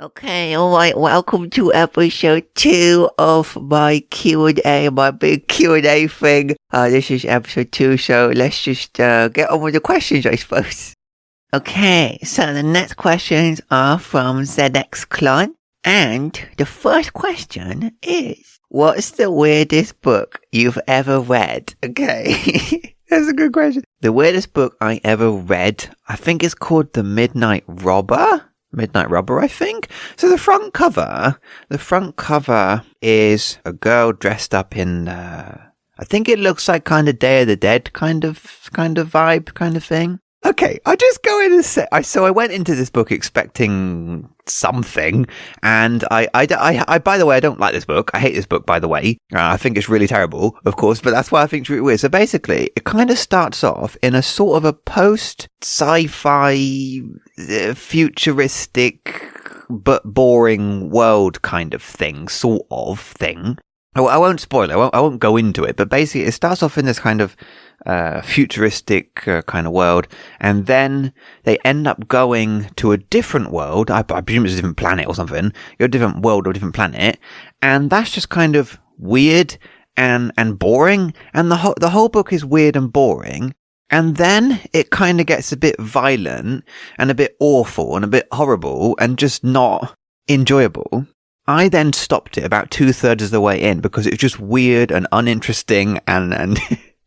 Okay, all right. Welcome to episode 2 of my Q&A, my big Q&A thing. This is episode 2, so let's just get on with the questions, I suppose. Okay, so the next questions are from ZX Clon, and the first question is, what's the weirdest book you've ever read? Okay, that's a good question. The weirdest book I ever read, I think it's called The Midnight Robber, I think. So the front cover is a girl dressed up in, I think it looks like kind of Day of the Dead kind of vibe kind of thing. Okay, I'll just go in and say, so I went into this book expecting something, and I, by the way, I don't like this book. I hate this book, by the way. I think it's really terrible, of course, but that's why I think it's really weird. So basically, it kind of starts off in a sort of a post-sci-fi, futuristic, but boring world kind of thing, sort of thing. I won't spoil it. I won't go into it, but basically, it starts off in this kind of futuristic kind of world, and then they end up going to a different world. I presume it's a different planet or something. You're a different world or a different planet, and that's just kind of weird and boring. And the whole book is weird and boring. And then it kind of gets a bit violent and a bit awful and a bit horrible and just not enjoyable. I then stopped it about 2/3 of the way in because it was just weird and uninteresting and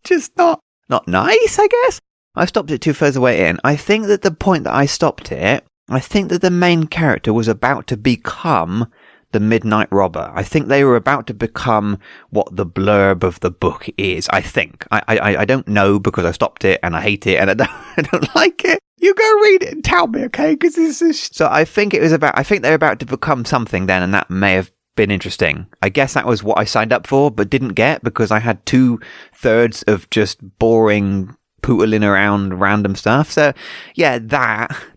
just not nice, I guess. I stopped it 2/3 of the way in. I think that the point that I stopped it, I think that the main character was about to become the Midnight Robber. I think they were about to become what the blurb of the book is, I think. I don't know because I stopped it and I hate it and I don't like it. You go read it and tell me, okay? Because this is... So I think they're about to become something then, and that may have been interesting. I guess that was what I signed up for, but didn't get because I had 2/3 of just boring pootling around random stuff. So yeah,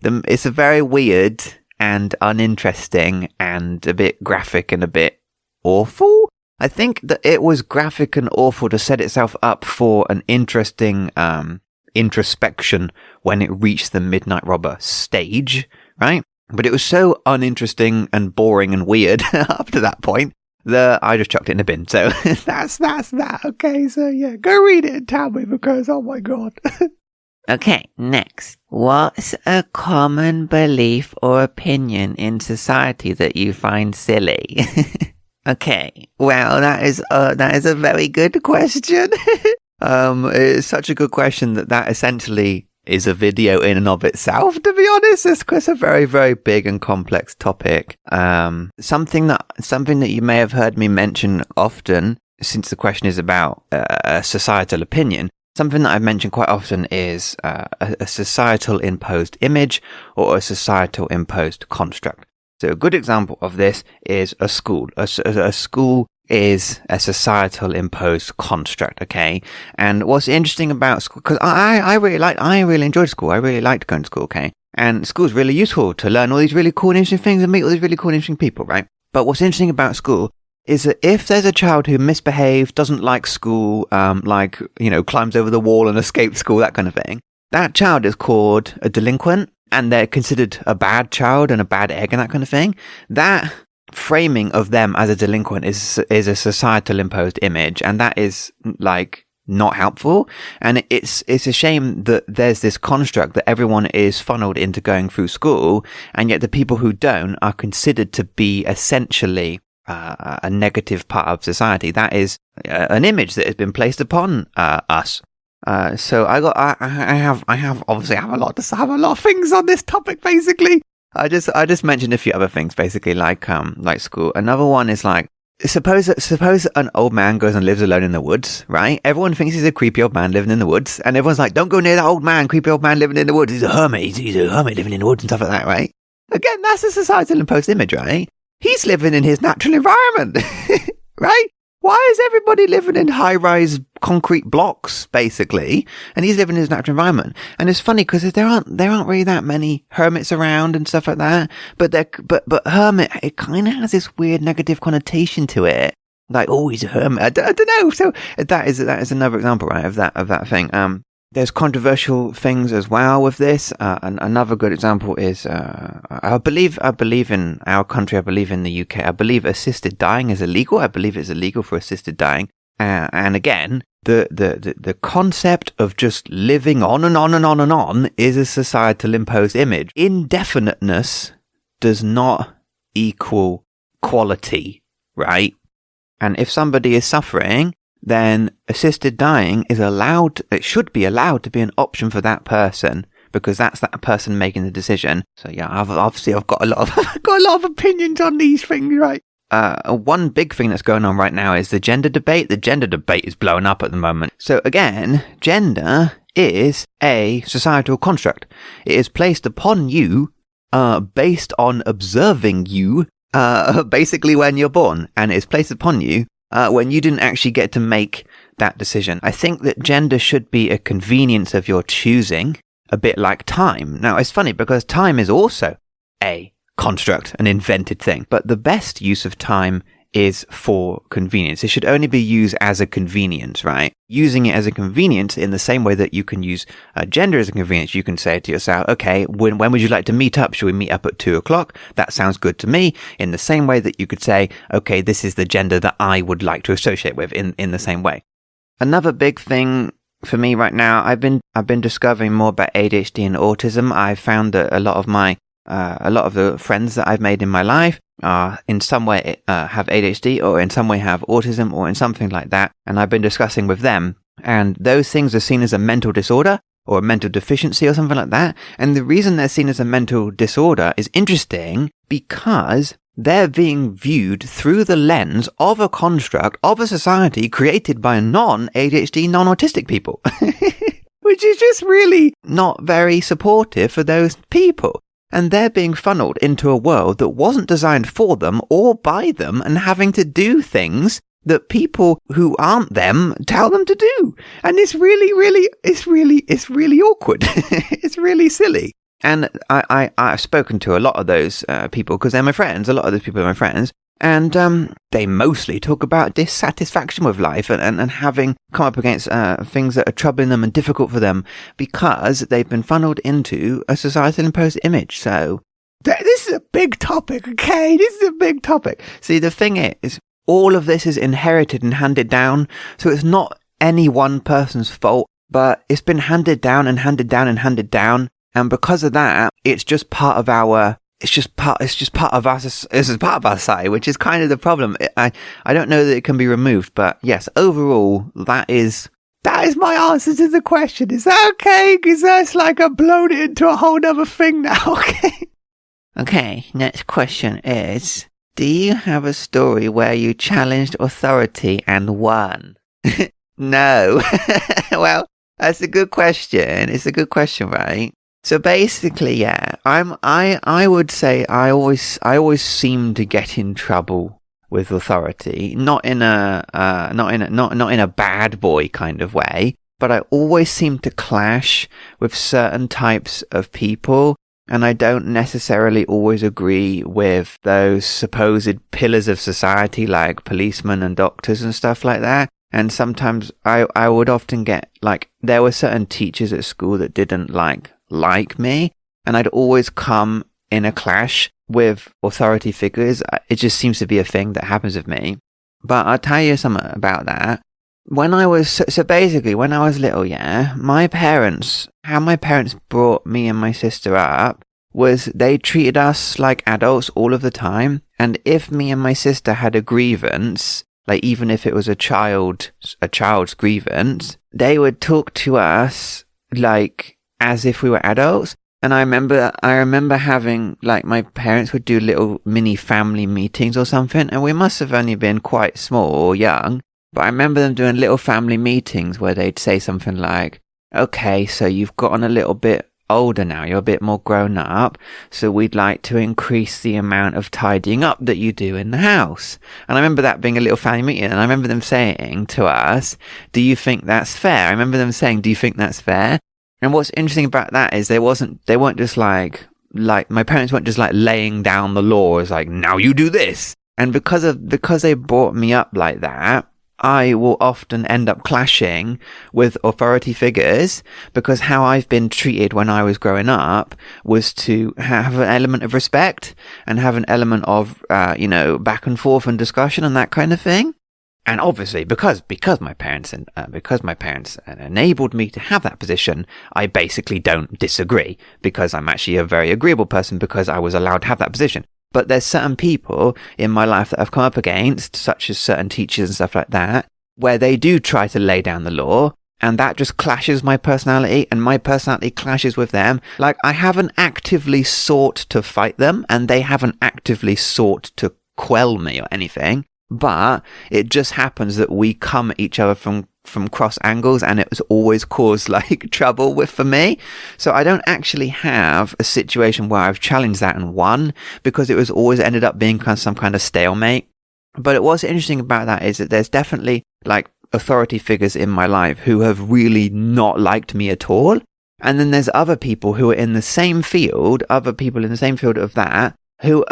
it's a very weird and uninteresting and a bit graphic and a bit awful. I think that it was graphic and awful to set itself up for an interesting introspection when it reached the Midnight Robber stage, right? But it was so uninteresting and boring and weird up to that point that I just chucked it in the bin. So that's that. Okay, so yeah, go read it and tell me because, oh my God. Okay, next. What's a common belief or opinion in society that you find silly? Okay, well, that is a very good question. It's such a good question that essentially is a video in and of itself, to be honest. It's a very, very big and complex topic. Something that you may have heard me mention often, since the question is about a societal opinion. Something that I've mentioned quite often is a societal imposed image or a societal imposed construct. So a good example of this is a school. A school is a societal imposed construct, okay? And what's interesting about school, because I really enjoyed school. I really liked going to school, okay? And school's really useful to learn all these really cool and interesting things and meet all these really cool and interesting people, right? But what's interesting about school is that if there's a child who misbehaves, doesn't like school, climbs over the wall and escapes school, that kind of thing, that child is called a delinquent, and they're considered a bad child and a bad egg and that kind of thing. That framing of them as a delinquent is a societal imposed image, and that is like not helpful. And it's a shame that there's this construct that everyone is funneled into going through school, and yet the people who don't are considered to be essentially a negative part of society. That is an image that has been placed upon us. So I have a lot of things on this topic. Basically, I just mentioned a few other things. Basically, like school. Another one is like, suppose an old man goes and lives alone in the woods, right? Everyone thinks he's a creepy old man living in the woods, and everyone's like, don't go near that old man, creepy old man living in the woods. He's a hermit. He's a hermit living in the woods and stuff like that, right? Again, that's a societal imposed image, right? He's living in his natural environment, right? Why is everybody living in high-rise concrete blocks, basically, and he's living in his natural environment? And it's funny because there aren't really that many hermits around and stuff like that. But hermit, it kind of has this weird negative connotation to it, like, oh, he's a hermit. I don't know. So that is another example, right, of that thing. There's controversial things as well with this. Another good example is, I believe in our country, I believe in the UK, I believe assisted dying is illegal. I believe it's illegal for assisted dying. And again, the concept of just living on and on and on and on is a societal imposed image. Indefiniteness does not equal quality, right? And if somebody is suffering, then assisted dying is allowed, it should be allowed to be an option for that person, because that's that person making the decision. So yeah, I've got a lot of, I've got a lot of opinions on these things, right? One big thing that's going on right now is the gender debate. The gender debate is blowing up at the moment. So again, gender is a societal construct. It is placed upon you, based on observing you, basically when you're born, and it's placed upon you, when you didn't actually get to make that decision. I think that gender should be a convenience of your choosing, a bit like time. Now, it's funny because time is also a construct, an invented thing, but the best use of time is for convenience. It should only be used as a convenience, right? Using it as a convenience in the same way that you can use gender as a convenience. You can say to yourself, okay, when would you like to meet up? Should we meet up at 2:00? That sounds good to me. In the same way that you could say, okay, this is the gender that I would like to associate with, in the same way. Another big thing for me right now, I've been discovering more about ADHD and autism. I found that a lot of the friends that I've made in my life in some way have ADHD, or in some way have autism, or in something like that. And I've been discussing with them, and those things are seen as a mental disorder or a mental deficiency or something like that. And the reason they're seen as a mental disorder is interesting because they're being viewed through the lens of a construct of a society created by non-ADHD, non-autistic people, which is just really not very supportive for those people. And they're being funneled into a world that wasn't designed for them or by them, and having to do things that people who aren't them tell them to do. And it's really awkward. It's really silly. And I've spoken to a lot of those people because they're my friends. A lot of those people are my friends. And they mostly talk about dissatisfaction with life and having come up against things that are troubling them and difficult for them because they've been funneled into a societal imposed image. So this is a big topic, okay? This is a big topic. See, the thing is, all of this is inherited and handed down. So it's not any one person's fault, but it's been handed down and handed down and handed down. And because of that, it's just part of our... It's just part of our society, which is kind of the problem. I don't know that it can be removed, but yes, overall, that is my answer to the question. Is that okay? Because that's like I've blown it into a whole other thing now, okay? Okay, next question is, do you have a story where you challenged authority and won? No. Well, that's a good question. It's a good question, right? So basically, yeah, I would say I always seem to get in trouble with authority, not in a bad boy kind of way, but I always seem to clash with certain types of people, and I don't necessarily always agree with those supposed pillars of society like policemen and doctors and stuff like that. And sometimes I would often get, like, there were certain teachers at school that didn't like me, and I'd always come in a clash with authority figures. It just seems to be a thing that happens with me. But I'll tell you something about that. When I was little, yeah, how my parents brought me and my sister up was they treated us like adults all of the time. And if me and my sister had a grievance, like even if it was a child's grievance, they would talk to us like as if we were adults. And I remember having, like, my parents would do little mini family meetings or something, and we must have only been quite small or young, but I remember them doing little family meetings where they'd say something like, okay, so you've gotten a little bit older now, you're a bit more grown up, so we'd like to increase the amount of tidying up that you do in the house. And I remember that being a little family meeting, and I remember them saying to us, do you think that's fair? I remember them saying, do you think that's fair? And what's interesting about that is they weren't just like my parents weren't just like laying down the law as like, now you do this. And because they brought me up like that, I will often end up clashing with authority figures because how I've been treated when I was growing up was to have an element of respect and have an element of, back and forth and discussion and that kind of thing. And obviously, because my parents enabled me to have that position, I basically don't disagree because I'm actually a very agreeable person because I was allowed to have that position. But there's certain people in my life that I've come up against, such as certain teachers and stuff like that, where they do try to lay down the law, and that just clashes my personality, and my personality clashes with them. Like, I haven't actively sought to fight them, and they haven't actively sought to quell me or anything. But it just happens that we come at each other from cross angles, and it was always caused like trouble for me. So I don't actually have a situation where I've challenged that and won, because it was always ended up being some kind of stalemate. But what's interesting about that is that there's definitely like authority figures in my life who have really not liked me at all. And then there's other people who are in the same field, of that, who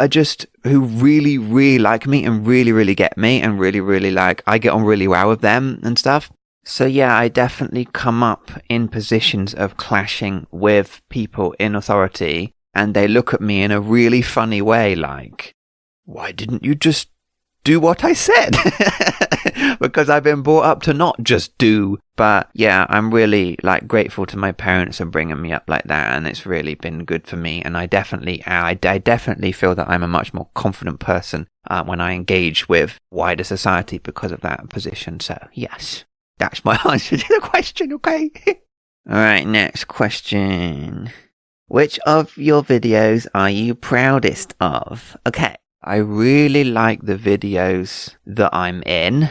really, really like me and really, really get me and really, really I get on really well with them and stuff. So yeah, I definitely come up in positions of clashing with people in authority, and they look at me in a really funny way, like, why didn't you just do what I said? Because I've been brought up to not just do. But yeah, I'm really grateful to my parents for bringing me up like that, and it's really been good for me. And I definitely feel that I'm a much more confident person when I engage with wider society because of that position. So yes, that's my answer to the question. Okay. All right, next question. Which of your videos are you proudest of? Okay. I really like the videos that I'm in.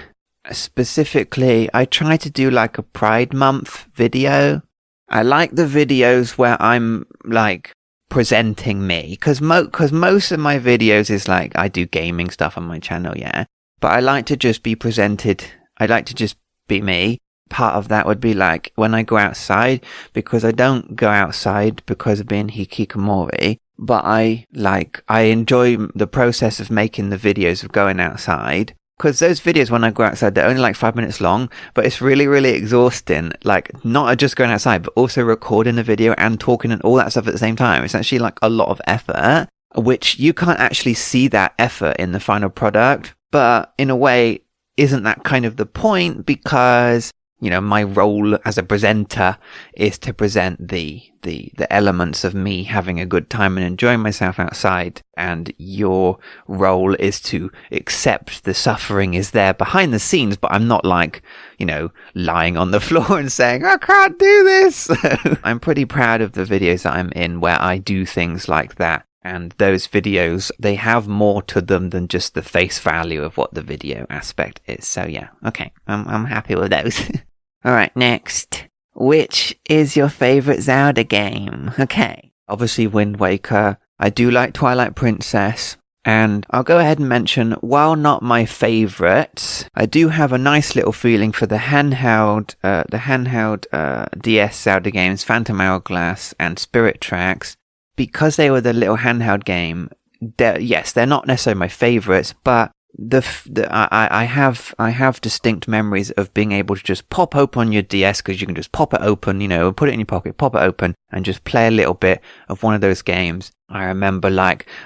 Specifically, I try to do a Pride Month video. I like the videos where I'm presenting me, because most of my videos is I do gaming stuff on my channel, yeah. But I like to just be presented. I like to just be me. Part of that would be when I go outside, because I don't go outside because of being hikikomori. But I enjoy the process of making the videos of going outside. Because those videos, when I go outside, they're only 5 minutes long, but it's really, really exhausting. Not just going outside, but also recording the video and talking and all that stuff at the same time. It's actually a lot of effort, which you can't actually see that effort in the final product. But in a way, isn't that kind of the point? Because my role as a presenter is to present the elements of me having a good time and enjoying myself outside. And your role is to accept the suffering is there behind the scenes, but I'm not lying on the floor and saying, I can't do this. I'm pretty proud of the videos that I'm in where I do things like that. And those videos, they have more to them than just the face value of what the video aspect is. So yeah, okay, I'm happy with those. All right, next. Which is your favorite Zelda game? Okay, obviously Wind Waker. I do like Twilight Princess. And I'll go ahead and mention, while not my favorites, I do have a nice little feeling for the handheld DS Zelda games, Phantom Hourglass and Spirit Tracks. Because they were the little handheld game, they're not necessarily my favorites, but I have distinct memories of being able to just pop open your DS, because you can just pop it open, put it in your pocket, pop it open, and just play a little bit of one of those games. I remember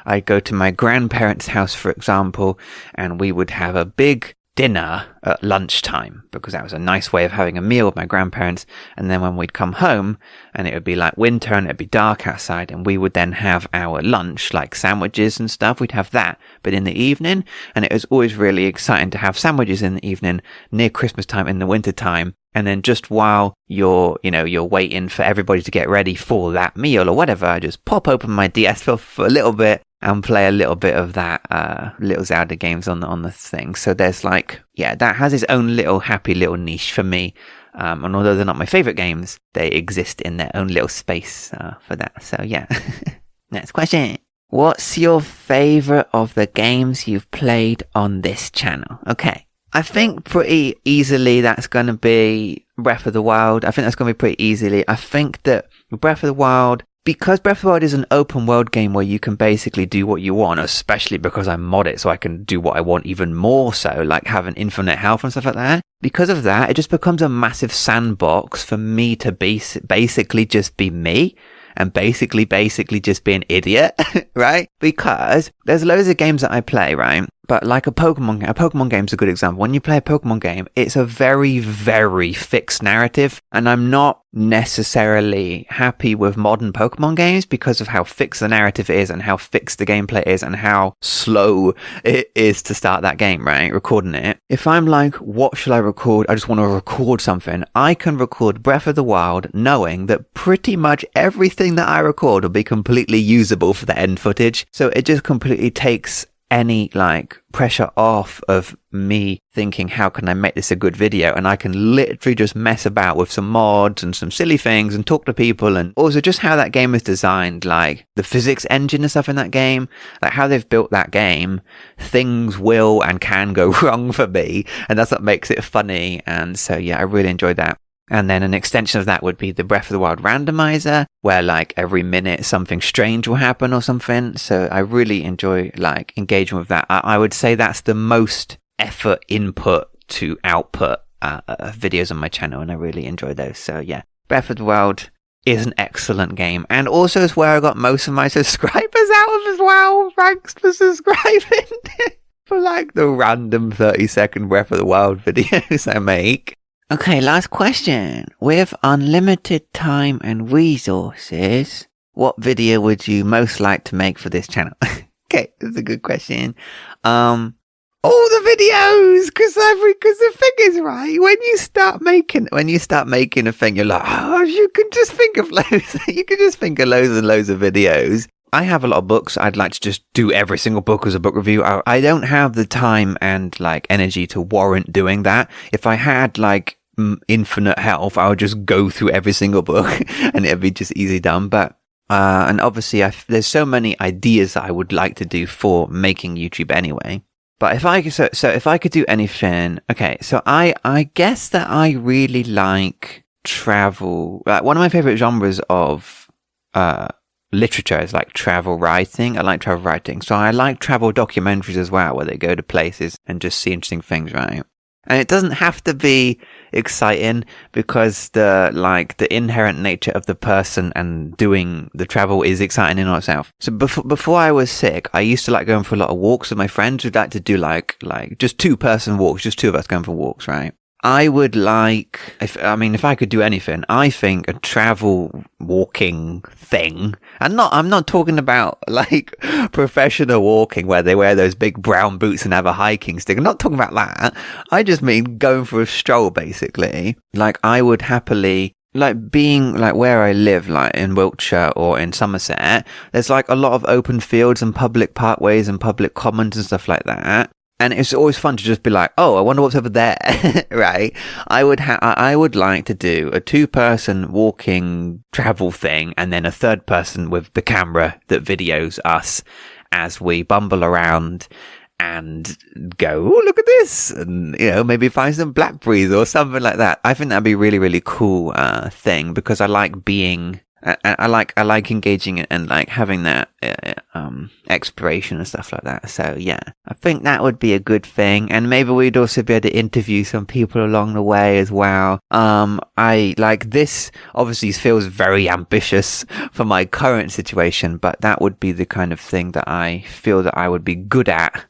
I'd go to my grandparents' house, for example, and we would have a big dinner at lunchtime, because that was a nice way of having a meal with my grandparents. And then when we'd come home, and it would be winter and it'd be dark outside, and we would then have our lunch, sandwiches and stuff. We'd have that, but in the evening. And it was always really exciting to have sandwiches in the evening near Christmas time in the winter time. And then just while you're waiting for everybody to get ready for that meal or whatever, I just pop open my DS for a little bit and play a little bit of that little Zelda games on the thing. So there's that has its own little happy little niche for me. And although they're not my favorite games, they exist in their own little space for that. So yeah. Next question. What's your favorite of the games you've played on this channel? Okay. I think pretty easily that's going to be Breath of the Wild. I think that's going to be pretty easily. I think that Breath of the Wild because Breath of the Wild is an open world game where you can basically do what you want, especially because I mod it so I can do what I want even more so, like having infinite health and stuff like that. Because of that, it just becomes a massive sandbox for me to basically just be me. And basically just be an idiot, right? Because there's loads of games that I play, right? But like a Pokemon game's a good example. When you play a Pokemon game, it's a very, very fixed narrative. And I'm not necessarily happy with modern Pokemon games because of how fixed the narrative is and how fixed the gameplay is and how slow it is to start that game, right? Recording it. If I'm like, what should I record? I just want to record something. I can record Breath of the Wild knowing that pretty much everything that I record will be completely usable for the end footage. So it just completely takes any like pressure off of me thinking, how can I make this a good video? And I can literally just mess about with some mods and some silly things and talk to people. And also just how that game is designed, like the physics engine and stuff in that game, like how they've built that game, things will and can go wrong for me. And that's what makes it funny. And so, yeah, I really enjoyed that. And then an extension of that would be the Breath of the Wild randomizer, where like every minute something strange will happen or something. So I really enjoy like engaging with that. I would say that's the most effort input to output videos on my channel, and I really enjoy those. So yeah, Breath of the Wild is an excellent game, and also is where I got most of my subscribers out of as well. Thanks for subscribing for like the random 30-second Breath of the Wild videos I make. Okay, last question. With unlimited time and resources, what video would you most like to make for this channel? Okay, that's a good question. All the videos, because the thing is, right, when you start making a thing, you're like, oh, you can just think of loads. You can just think of loads and loads of videos. I have a lot of books. I'd like to just do every single book as a book review. I don't have the time and like energy to warrant doing that. If I had like infinite health, I would just go through every single book and it'd be just easy done. But and obviously there's so many ideas that I would like to do for making YouTube anyway. But if I could do anything, okay, so I guess that I really like travel. Like one of my favorite genres of literature is like travel writing. I like travel writing, so I like travel documentaries as well, where they go to places and just see interesting things, right? And it doesn't have to be exciting, because the inherent nature of the person and doing the travel is exciting in itself. So before I was sick, I used to like going for a lot of walks with my friends. We'd like to do like just 2-person walks, just 2 of us going for walks, right? I would like, if I could do anything, I think a travel walking thing, and I'm not talking about like professional walking where they wear those big brown boots and have a hiking stick. I'm not talking about that. I just mean going for a stroll, basically. Like I would happily, like being like where I live, like in Wiltshire or in Somerset, there's like a lot of open fields and public parkways and public commons and stuff like that. And it's always fun to just be like, oh, I wonder what's over there, right? I would like to do a 2-person walking travel thing, and then a 3rd person with the camera that videos us as we bumble around and go, oh, look at this, and maybe find some blackberries or something like that. I think that'd be a really, really cool thing, because I like being. I like engaging and like having that exploration and stuff like that. So yeah, I think that would be a good thing, and maybe we'd also be able to interview some people along the way as well. I like this. Obviously, feels very ambitious for my current situation, but that would be the kind of thing that I feel that I would be good at.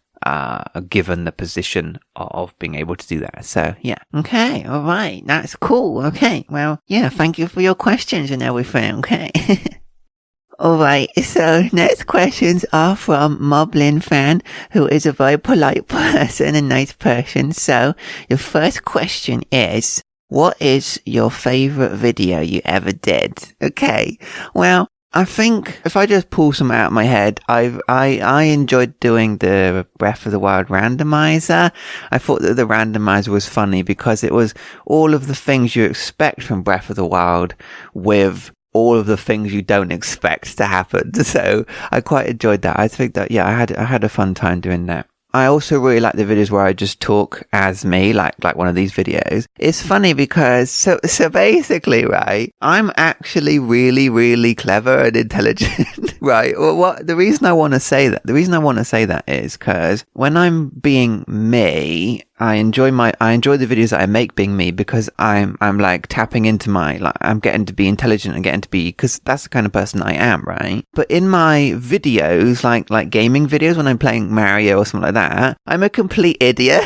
Given the position of being able to do that. So yeah. Okay. All right. That's cool. Okay. Well, yeah. Thank you for your questions and everything. Okay. All right. So next questions are from Moblin Fan, who is a very polite person, a nice person. So the first question is, what is your favorite video you ever did? Okay. Well, I think if I just pull some out of my head, I enjoyed doing the Breath of the Wild randomizer. I thought that the randomizer was funny because it was all of the things you expect from Breath of the Wild with all of the things you don't expect to happen. So I quite enjoyed that. I think that, yeah, I had a fun time doing that. I also really like the videos where I just talk as me, like one of these videos. It's funny because, so basically, right, I'm actually really, really clever and intelligent, right? Well, the reason I want to say that is because when I'm being me, I enjoy the videos that I make being me because I'm like tapping into I'm getting to be intelligent and getting to be, because that's the kind of person I am, right? But in my videos, like gaming videos, when I'm playing Mario or something like that, I'm a complete idiot.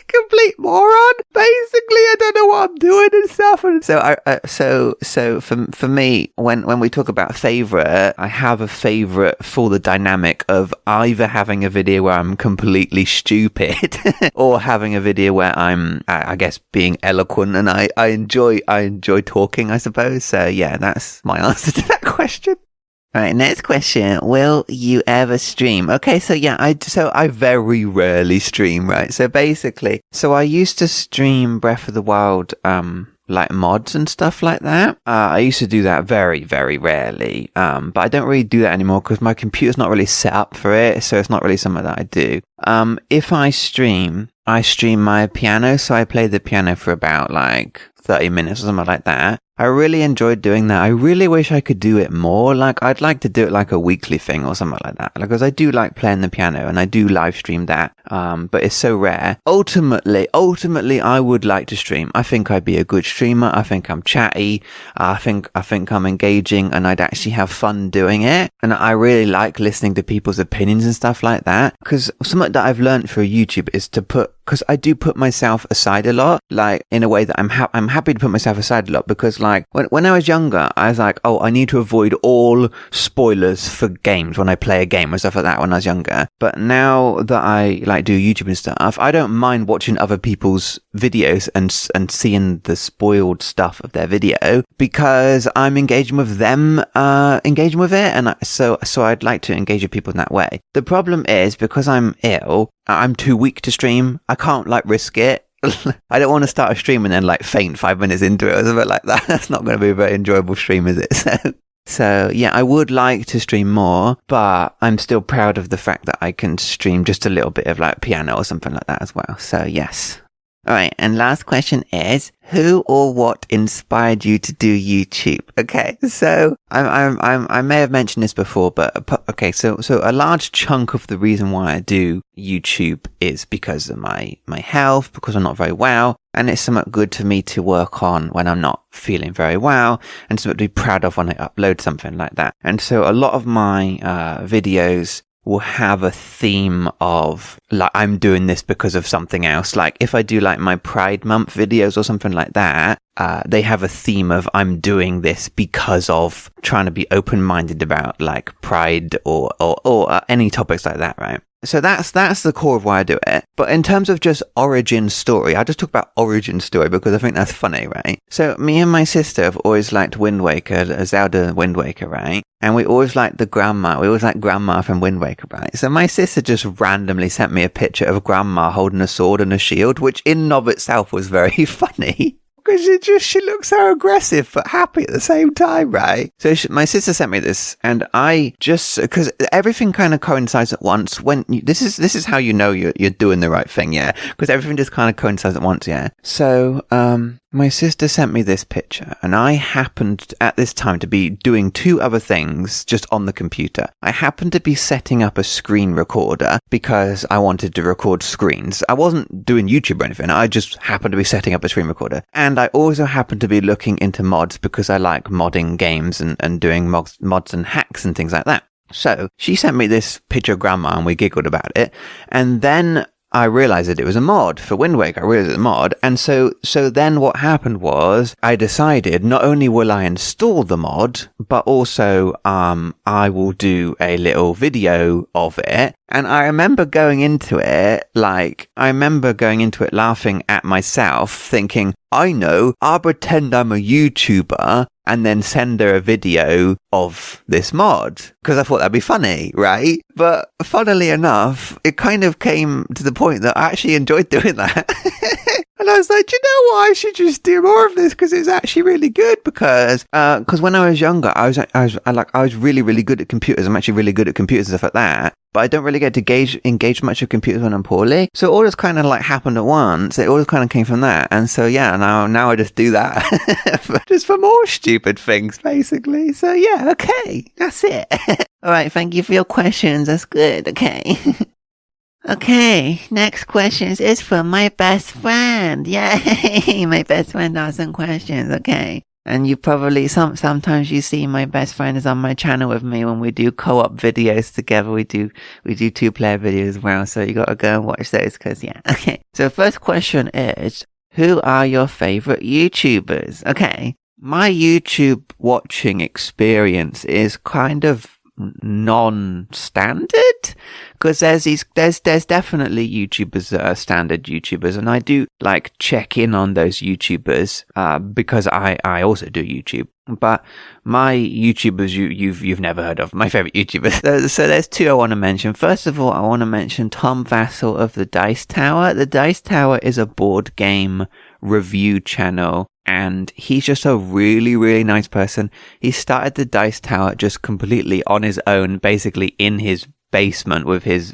Complete moron. Basically, I don't know what I'm doing and stuff. And so for me, when we talk about favorite, I have a favorite for the dynamic of either having a video where I'm completely stupid or having a video where I'm, I guess, being eloquent, and I enjoy talking, I suppose. So yeah, that's my answer to that question. All right, next question. Will you ever stream? Okay, so yeah, I very rarely stream, right? So basically, I used to stream Breath of the Wild, like mods and stuff like that. I used to do that very, very rarely. But I don't really do that anymore because my computer's not really set up for it. So it's not really something that I do. If I stream my piano. So I play the piano for about like 30 minutes or something like that. I really enjoyed doing that. I really wish I could do it more. Like, I'd like to do it like a weekly thing or something like that. Because I do like playing the piano and I do live stream that. But it's so rare. Ultimately, I would like to stream. I think I'd be a good streamer. I think I'm chatty. I think I'm engaging and I'd actually have fun doing it. And I really like listening to people's opinions and stuff like that. Because something that I've learned through YouTube is to because I do put myself aside a lot, like in a way that I'm happy to put myself aside a lot, because like when I was younger, I was like, oh, I need to avoid all spoilers for games when I play a game and stuff like that when I was younger. But now that I like do YouTube and stuff, I don't mind watching other people's videos and seeing the spoiled stuff of their video because I'm engaging with them, engaging with it. And so I'd like to engage with people in that way. The problem is because I'm ill, I'm too weak to stream. I can't like risk it. I don't want to start a stream and then like faint 5 minutes into it or something like that. That's not going to be a very enjoyable stream, is it? So yeah, I would like to stream more, but I'm still proud of the fact that I can stream just a little bit of like piano or something like that as well. So yes. All right, and last question is, who or what inspired you to do YouTube? Okay, so I may have mentioned this before, but okay, so a large chunk of the reason why I do YouTube is because of my health, because I'm not very well, and it's somewhat good for me to work on when I'm not feeling very well, and something to be proud of when I upload something like that. And so a lot of my videos will have a theme of like I'm doing this because of something else. Like if I do like my Pride Month videos or something like that, they have a theme of I'm doing this because of trying to be open-minded about like pride or any topics like that, right? So that's the core of why I do it. But in terms of just origin story, I just talk about origin story because I think that's funny, right? So me and my sister have always liked Wind Waker, Zelda Wind Waker, right? And we always liked grandma from Wind Waker, right? So my sister just randomly sent me a picture of grandma holding a sword and a shield, which in and of itself was very funny. Because she looks so aggressive but happy at the same time, right? So my sister sent me this, and I just, because everything kind of coincides at once. This is how you know you're doing the right thing, yeah? Because everything just kind of coincides at once, yeah? So, my sister sent me this picture, and I happened at this time to be doing two other things just on the computer. I happened to be setting up a screen recorder because I wanted to record screens. I wasn't doing YouTube or anything. I just happened to be setting up a screen recorder. And I also happened to be looking into mods because I like modding games and doing mods and hacks and things like that. So she sent me this picture of grandma and we giggled about it. And then I realized that it was a mod for Wind Waker. I realized it was a mod. And so then what happened was I decided not only will I install the mod, but also, I will do a little video of it. And I remember going into it laughing at myself, thinking, I know, I'll pretend I'm a YouTuber and then send her a video of this mod because I thought that'd be funny, right? But funnily enough, it kind of came to the point that I actually enjoyed doing that. And I was like, do you know what? I should just do more of this because it's actually really good. Because when I was younger, I was really, really good at computers. I'm actually really good at computers and stuff like that. But I don't really get to engage much with computers when I'm poorly. So all this kind of like happened at once. It all kind of came from that. And so yeah, now I just do that just for more stupid things, basically. So yeah, okay, that's it. All right, thank you for your questions. That's good. Okay. Okay, next questions is from my best friend. Yay! My best friend asked some questions. Okay. And you probably, sometimes you see my best friend is on my channel with me when we do co-op videos together. We do 2-player videos as well. So you gotta go and watch those cause yeah. Okay. So first question is, who are your favorite YouTubers? Okay. My YouTube watching experience is kind of non-standard because there's definitely YouTubers that are standard YouTubers, and I do like check in on those YouTubers because I also do YouTube. But my YouTubers you've never heard of, my favorite YouTubers. So there's two I want to mention. First of all, I want to mention Tom Vassell of the Dice Tower. The Dice Tower is a board game review channel, and he's just a really, really nice person. He started the Dice Tower just completely on his own, basically in his basement with his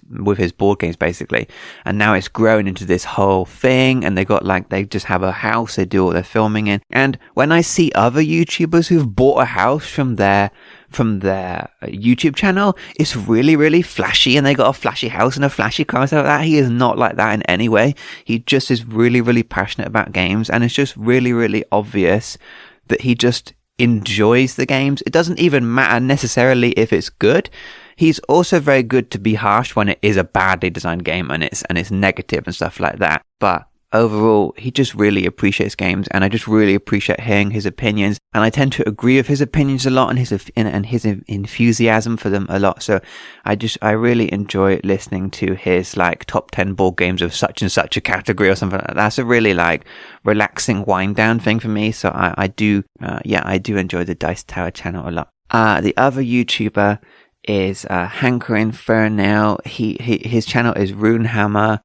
board games, basically. And now it's grown into this whole thing, and they just have a house they do all their filming in. And when I see other YouTubers who've bought a house from their YouTube channel, it's really, really flashy, and they got a flashy house and a flashy car and stuff like that. He is not like that in any way. He just is really, really passionate about games, and it's just really, really obvious that he just enjoys the games. It doesn't even matter necessarily if it's good. He's also very good to be harsh when it is a badly designed game and it's negative and stuff like that. But overall, he just really appreciates games, and I just really appreciate hearing his opinions. And I tend to agree with his opinions a lot and his enthusiasm for them a lot. So I really enjoy listening to his like top 10 board games of such and such a category or something like that. That's a really like relaxing wind down thing for me. So I do enjoy the Dice Tower channel a lot. The other YouTuber is Hankering Fernell. His channel is Runehammer.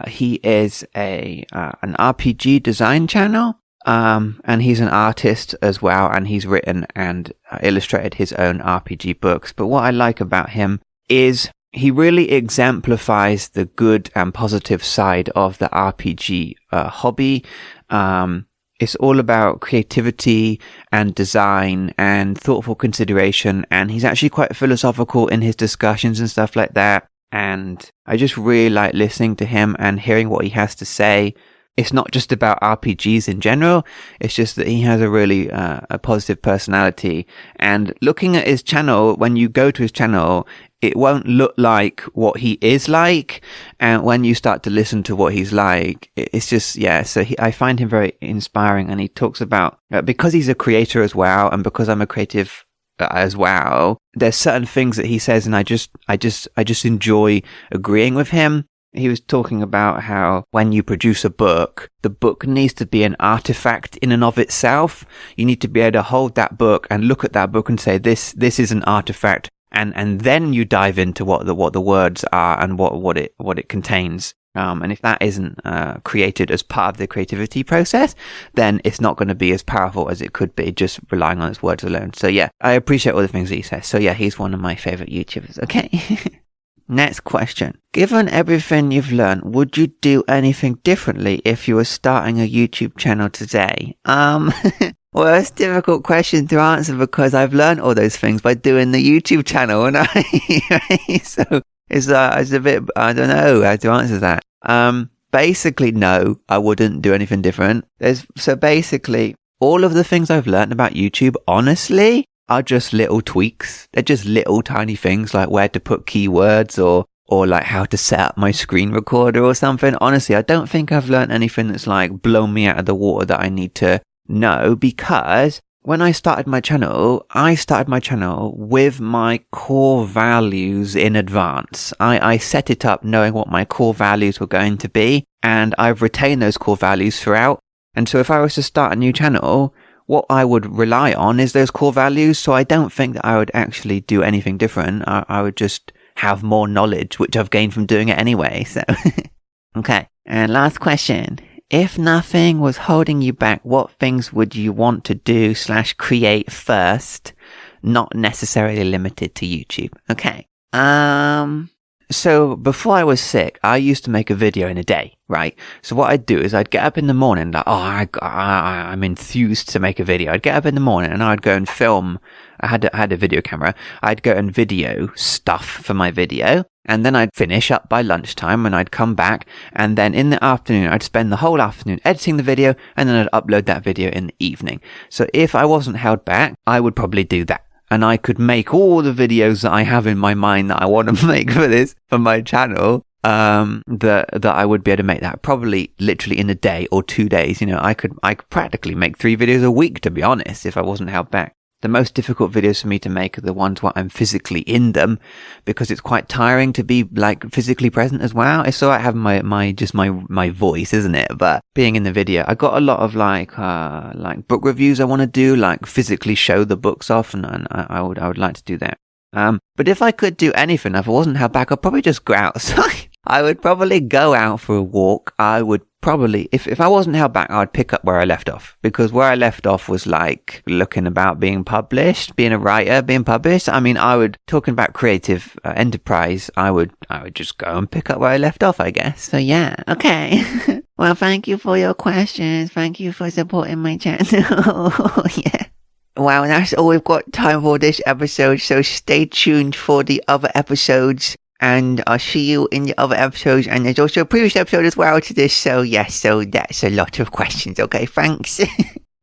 He is an RPG design channel, and he's an artist as well, and he's written and illustrated his own RPG books. But what I like about him is he really exemplifies the good and positive side of the RPG hobby. It's all about creativity and design and thoughtful consideration, and he's actually quite philosophical in his discussions and stuff like that. And I just really like listening to him and hearing what he has to say. It's not just about RPGs in general. It's just that he has a really a positive personality. And looking at his channel, when you go to his channel, it won't look like what he is like. And when you start to listen to what he's like, it's just, yeah. So I find him very inspiring. And he talks about, because he's a creator as well, and because I'm a creative as well, there's certain things that he says, and I just enjoy agreeing with him. He was talking about how when you produce a book, the book needs to be an artifact in and of itself. You need to be able to hold that book and look at that book and say, this is an artifact. And then you dive into what the words are and what it contains. And if that isn't created as part of the creativity process, then it's not going to be as powerful as it could be just relying on its words alone. So yeah, I appreciate all the things that he says. So yeah, he's one of my favorite YouTubers. Okay. Next question. Given everything you've learned, would you do anything differently if you were starting a YouTube channel today? Well, it's a difficult question to answer because I've learned all those things by doing the YouTube channel, and so it's a bit, I don't know how to answer that. Basically, no, I wouldn't do anything different. So basically, all of the things I've learned about YouTube, honestly, are just little tweaks. They're just little tiny things like where to put keywords or like how to set up my screen recorder or something. Honestly, I don't think I've learned anything that's like blown me out of the water that I need to know, because when I started my channel with my core values in advance. I set it up knowing what my core values were going to be, and I've retained those core values throughout. And so if I was to start a new channel, what I would rely on is those core values. So I don't think that I would actually do anything different. I would just have more knowledge, which I've gained from doing it anyway. So, okay. And last question. If nothing was holding you back, what things would you want to do / create first? Not necessarily limited to YouTube. Okay. So before I was sick, I used to make a video in a day, right? So what I'd do is I'd get up in the morning, like, I'm enthused to make a video. I'd get up in the morning and I'd go and film. I had a video camera. I'd go and video stuff for my video. And then I'd finish up by lunchtime and I'd come back. And then in the afternoon, I'd spend the whole afternoon editing the video. And then I'd upload that video in the evening. So if I wasn't held back, I would probably do that. And I could make all the videos that I have in my mind that I want to make for my channel, that I would be able to make that probably literally in a day or 2 days. You know, I could practically make 3 videos a week, to be honest, if I wasn't held back. The most difficult videos for me to make are the ones where I'm physically in them, because it's quite tiring to be like physically present as well. It's alright having my voice, isn't it? But being in the video, I got a lot of like book reviews I want to do, like physically show the books off, and I would like to do that. But if I could do anything, if I wasn't held back, I'd probably just go outside. I would probably go out for a walk. I would probably, if I wasn't held back, I'd pick up where I left off, because where I left off was like looking about being published, being a writer, being published. I mean, talking about creative enterprise, I would just go and pick up where I left off, I guess. So yeah, okay. Well, thank you for your questions. Thank you for supporting my channel. Yeah. Wow, that's all we've got time for this episode, so stay tuned for the other episodes. And I'll see you in the other episodes. And there's also a previous episode as well to this. So yes, so that's a lot of questions. Okay, thanks.